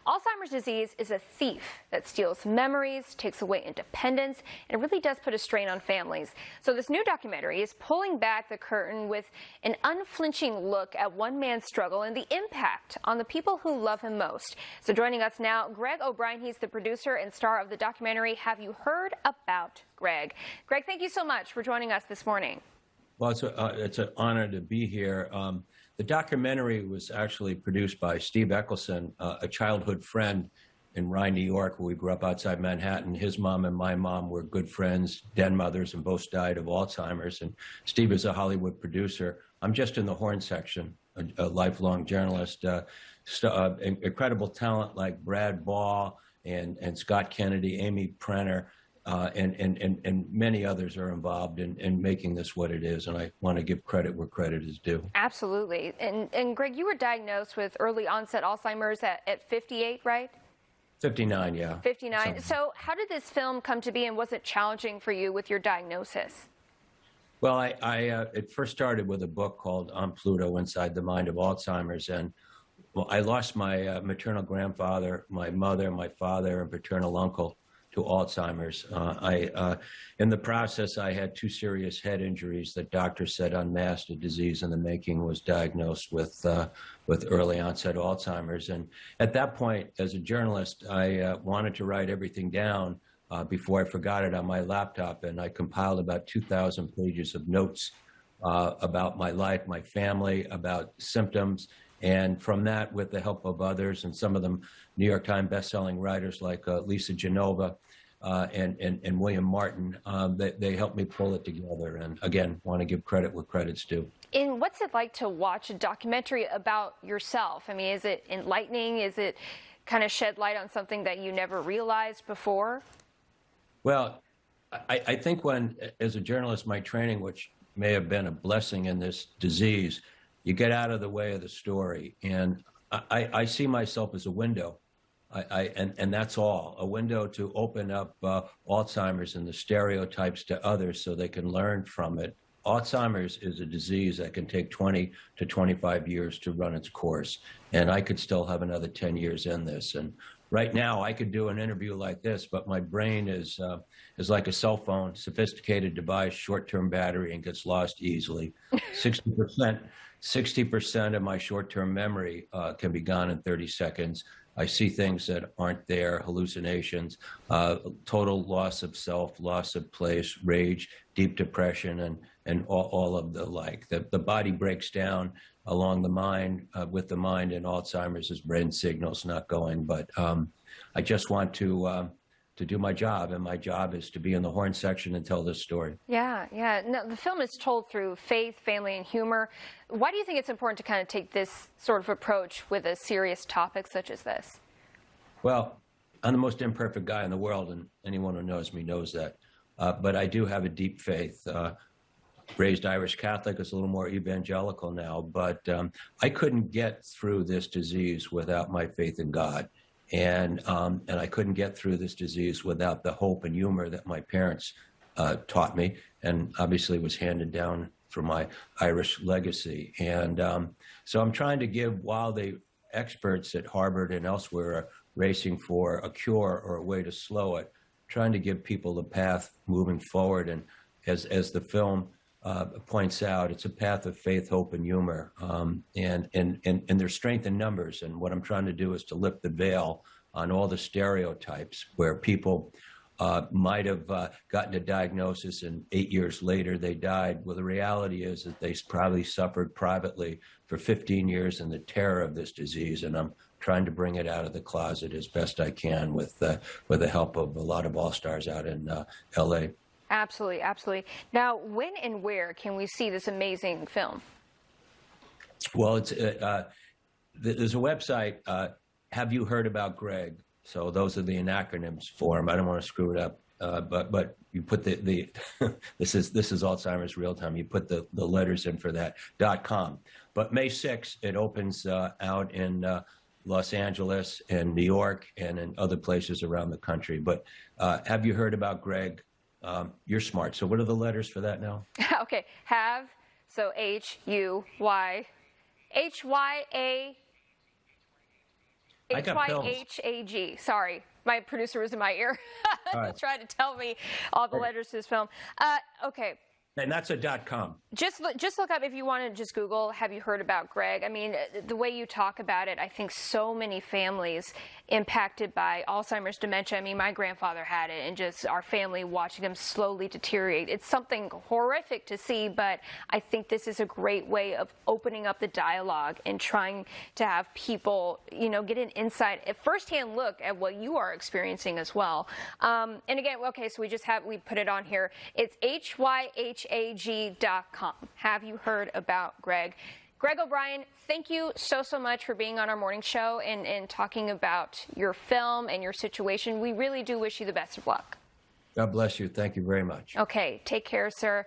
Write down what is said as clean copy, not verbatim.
Alzheimer's disease is a thief that steals memories, takes away independence, and it really does put a strain on families. So this new documentary is pulling back the curtain with an unflinching look at one man's struggle and the impact on the people who love him most. So joining us now, Greg O'Brien. He's the producer and star of the documentary Have You Heard About Greg? Greg, thank you so much for joining us this morning. Well, it's an honor to be here. The documentary was actually produced by Steve Eccleston, a childhood friend in Rye, New York, where we grew up outside Manhattan. His mom and my mom were good friends, den mothers, and both died of Alzheimer's. And Steve is a Hollywood producer. I'm just in the horn section, a lifelong journalist. Incredible talent like Brad Ball and Scott Kennedy, Amy Prenner, and many others are involved in making this what it is, and I want to give credit where credit is due. Absolutely. And Greg, you were diagnosed with early onset Alzheimer's at 58, right? 59, yeah. 59. So how did this film come to be, and was it challenging for you with your diagnosis? Well, it first started with a book called On Pluto, Inside the Mind of Alzheimer's, and well, I lost my maternal grandfather, my mother, my father, and paternal uncle to Alzheimer's. In the process, I had 2 serious head injuries that doctors said unmasked a disease in the making, was diagnosed with early onset Alzheimer's. And at that point, as a journalist, I wanted to write everything down before I forgot it on my laptop. And I compiled about 2,000 pages of notes about my life, my family, about symptoms. And from that, with the help of others, and some of them New York Times bestselling writers like Lisa Genova and William Martin, they helped me pull it together. And again, want to give credit where credit's due. And what's it like to watch a documentary about yourself? I mean, is it enlightening? Is it kind of shed light on something that you never realized before? Well, I think when, as a journalist, my training, which may have been a blessing in this disease, you get out of the way of the story. And I see myself as a window. And that's all, a window to open up Alzheimer's and the stereotypes to others so they can learn from it. Alzheimer's is a disease that can take 20 to 25 years to run its course. And I could still have another 10 years in this. And right now I could do an interview like this, but my brain is like a cell phone, sophisticated device, short-term battery, and gets lost easily. 60% of my short-term memory can be gone in 30 seconds. I see things that aren't there, hallucinations, total loss of self, loss of place, rage, deep depression, and all of the like. The body breaks down along the mind, with the mind, and Alzheimer's is brain signals not going. But I just want to do my job, and my job is to be in the horn section and tell this story. Yeah. Now, the film is told through faith, family, and humor. Why do you think it's important to kind of take this sort of approach with a serious topic such as this? Well, I'm the most imperfect guy in the world, and anyone who knows me knows that. But I do have a deep faith. Raised Irish Catholic, is a little more evangelical now, but I couldn't get through this disease without my faith in God. And I couldn't get through this disease without the hope and humor that my parents taught me, and obviously was handed down from my Irish legacy. And so I'm trying to give, while the experts at Harvard and elsewhere are racing for a cure or a way to slow it, trying to give people the path moving forward. And as the film points out, it's a path of faith, hope, and humor, and there's strength in numbers. And what I'm trying to do is to lift the veil on all the stereotypes where people might have gotten a diagnosis and 8 years later they died. Well, the reality is that they probably suffered privately for 15 years in the terror of this disease. And I'm trying to bring it out of the closet as best I can with the help of a lot of all-stars out in LA. Absolutely, absolutely. Now, when and where can we see this amazing film? Well, it's there's a website, Have You Heard About Greg? So those are the acronyms for them. I don't want to screw it up, but you put the this is Alzheimer's Real Time. You put the letters in for that .com. But May 6th, it opens out in Los Angeles and New York and in other places around the country. But Have You Heard About Greg? You're smart. So what are the letters for that now? Okay. Have, so HUY, HYA, I got pills. HYHAG. Sorry, my producer was in my ear. All right. Trying to tell me all the letters to this film. Okay. And that's a .com. Just look up, if you want to just Google, have you heard about Greg? I mean, the way you talk about it, I think so many families impacted by Alzheimer's, dementia. I mean, my grandfather had it, and just our family watching him slowly deteriorate. It's something horrific to see, but I think this is a great way of opening up the dialogue and trying to have people, you know, get an insight, a firsthand look at what you are experiencing as well. And again, okay, so we put it on here. It's HYHAG.com. Have you heard about Greg? Greg O'Brien, thank you so much for being on our morning show and talking about your film and your situation. We really do wish you the best of luck. God bless you. Thank you very much. Okay, take care, sir.